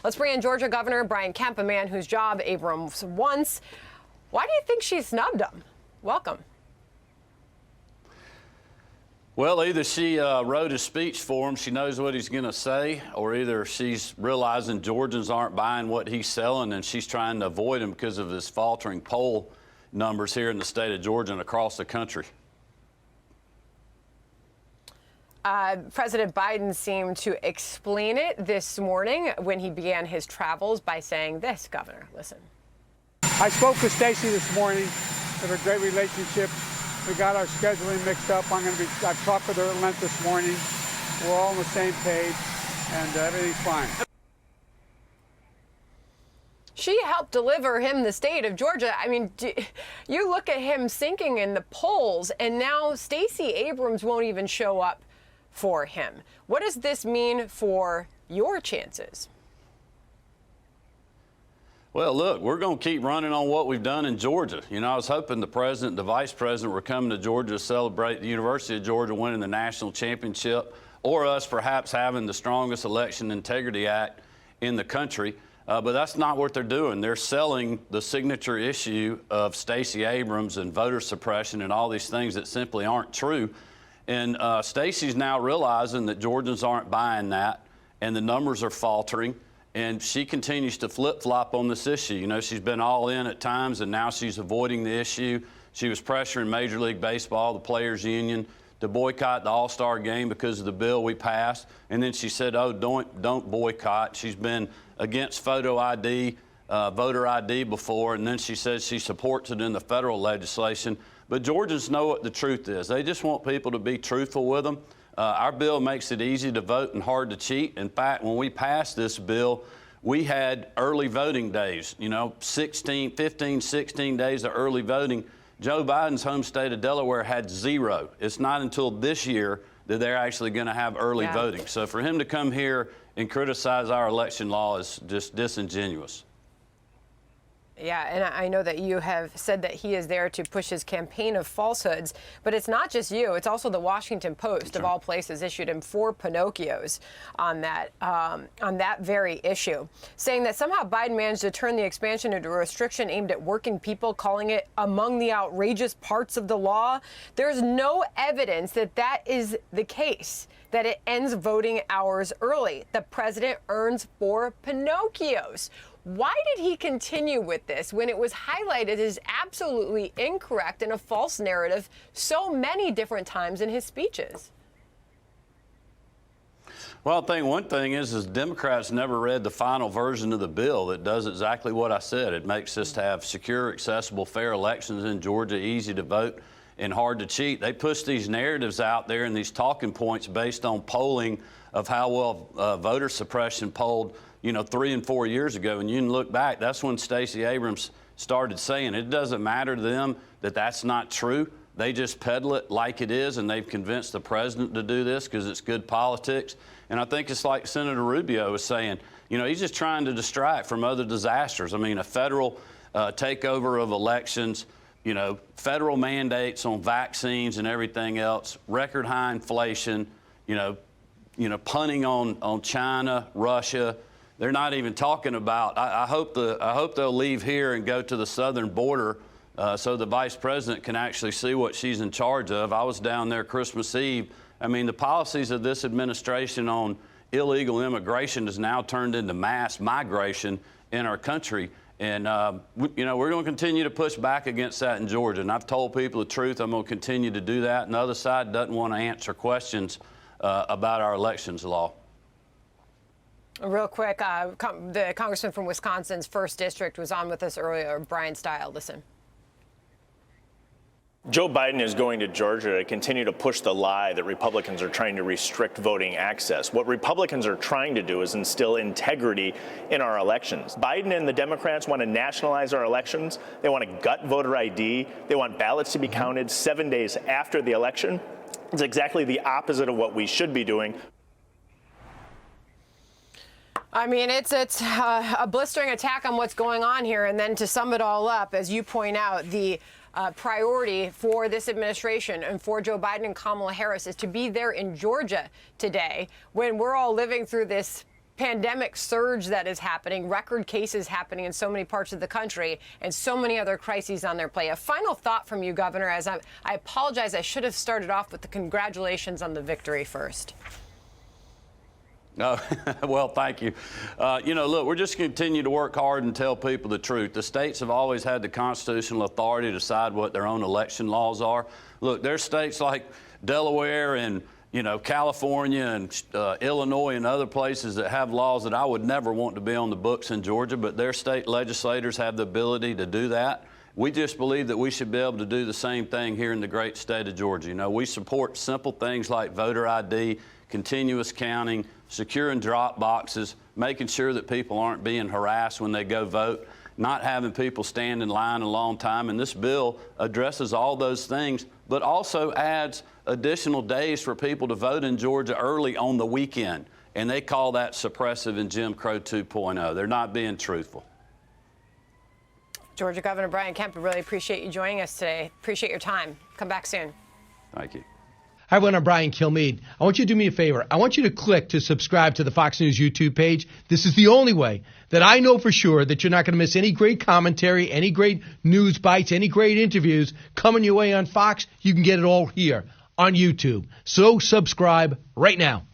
Let's bring in Georgia Governor Brian Kemp, a man whose job Abrams wants. Why do you think she snubbed him? Welcome. Well, either she wrote his speech for him, she knows what he's going to say, or either she's realizing Georgians aren't buying what he's selling and she's trying to avoid him because of his faltering poll numbers here in the state of Georgia and across the country. President Biden seemed to explain it this morning when he began his travels by saying this, Governor. Listen. I spoke with Stacey this morning. We have a great relationship. We got our scheduling mixed up. I've talked with her at length this morning. We're all on the same page, and everything's fine. She helped deliver him the state of Georgia. I mean, you look at him sinking in the polls, and now Stacey Abrams won't even show up for him. What does this mean for your chances? Well, look, we're going to keep running on what we've done in Georgia. You know, I was hoping the president and the vice president were coming to Georgia to celebrate the University of Georgia winning the national championship, or us perhaps having the strongest election integrity act in the country. But that's not what they're doing. They're selling the signature issue of Stacey Abrams and voter suppression and all these things that simply aren't true. And Stacey's now realizing that Georgians aren't buying that, and the numbers are faltering. And she continues to flip-flop on this issue. You know, she's been all in at times, and now she's avoiding the issue. She was pressuring Major League Baseball, the Players Union, to boycott the All-Star game because of the bill we passed. And then she said, oh, don't boycott. She's been against photo ID, voter ID before, and then she says she supports it in the federal legislation. But Georgians know what the truth is. They just want people to be truthful with them. Our bill makes it easy to vote and hard to cheat. In fact, when we passed this bill, we had early voting days, you know, 15, 16 days of early voting. Joe Biden's home state of Delaware had 0. It's not until this year that they're actually going to have early voting. So for him to come here and criticize our election law is just disingenuous. Yeah, and I know that you have said that he is there to push his campaign of falsehoods, but it's not just you. It's also the Washington Post, of all places, issued him 4 Pinocchios on that very issue, saying that somehow Biden managed to turn the expansion into a restriction aimed at working people, calling it among the outrageous parts of the law. There's no evidence that that is the case, that it ends voting hours early. The president earns 4 Pinocchios. Why did he continue with this when it was highlighted as absolutely incorrect and a false narrative so many different times in his speeches? Well, I think one thing is Democrats never read the final version of the bill that does exactly what I said. It makes us to have secure, accessible, fair elections in Georgia, easy to vote and hard to cheat. They push these narratives out there and these talking points based on polling of how well voter suppression polled, you know, 3 and 4 years ago. And you can look back, that's when Stacey Abrams started saying it doesn't matter to them that that's not true. They just peddle it like it is, and they've convinced the president to do this because it's good politics. And I think it's like Senator Rubio was saying, you know, he's just trying to distract from other disasters. I mean, a federal takeover of elections, you know, federal mandates on vaccines and everything else, record high inflation, you know, punting on China, Russia. They're not even talking about. I hope they'll leave here and go to the southern border so the vice president can actually see what she's in charge of. I was down there Christmas Eve. I mean, the policies of this administration on illegal immigration has now turned into mass migration in our country. And, you know, we're going to continue to push back against that in Georgia. And I've told people the truth. I'm going to continue to do that. And the other side doesn't want to answer questions about our elections law. Real quick, the congressman from Wisconsin's 1st District was on with us earlier, Brian Style. Listen. Joe Biden is going to Georgia to continue to push the lie that Republicans are trying to restrict voting access. What Republicans are trying to do is instill integrity in our elections. Biden and the Democrats want to nationalize our elections. They want to gut voter ID. They want ballots to be counted 7 days after the election. It's exactly the opposite of what we should be doing. I mean, it's a blistering attack on what's going on here. And then to sum it all up, as you point out, the priority for this administration and for Joe Biden and Kamala Harris is to be there in Georgia today when we're all living through this pandemic surge that is happening, record cases happening in so many parts of the country, and so many other crises on their plate. A final thought from you, Governor, as I apologize, I should have started off with the congratulations on the victory first. Oh, well, thank you. Look, we're just going to continue to work hard and tell people the truth. The states have always had the constitutional authority to decide what their own election laws are. Look, there's states like Delaware and California and Illinois and other places that have laws that I would never want to be on the books in Georgia, but their state legislators have the ability to do that. We just believe that we should be able to do the same thing here in the great state of Georgia. We support simple things like voter ID, continuous counting, securing drop boxes, making sure that people aren't being harassed when they go vote, not having people stand in line a long time. And this bill addresses all those things, but also adds additional days for people to vote in Georgia early on the weekend. And they call that suppressive and Jim Crow 2.0. They're not being truthful. Georgia Governor Brian Kemp, we really appreciate you joining us today. Appreciate your time. Come back soon. Thank you. Hi, everyone. I'm Brian Kilmeade. I want you to do me a favor. I want you to click to subscribe to the Fox News YouTube page. This is the only way that I know for sure that you're not going to miss any great commentary, any great news bites, any great interviews coming your way on Fox. You can get it all here on YouTube. So subscribe right now.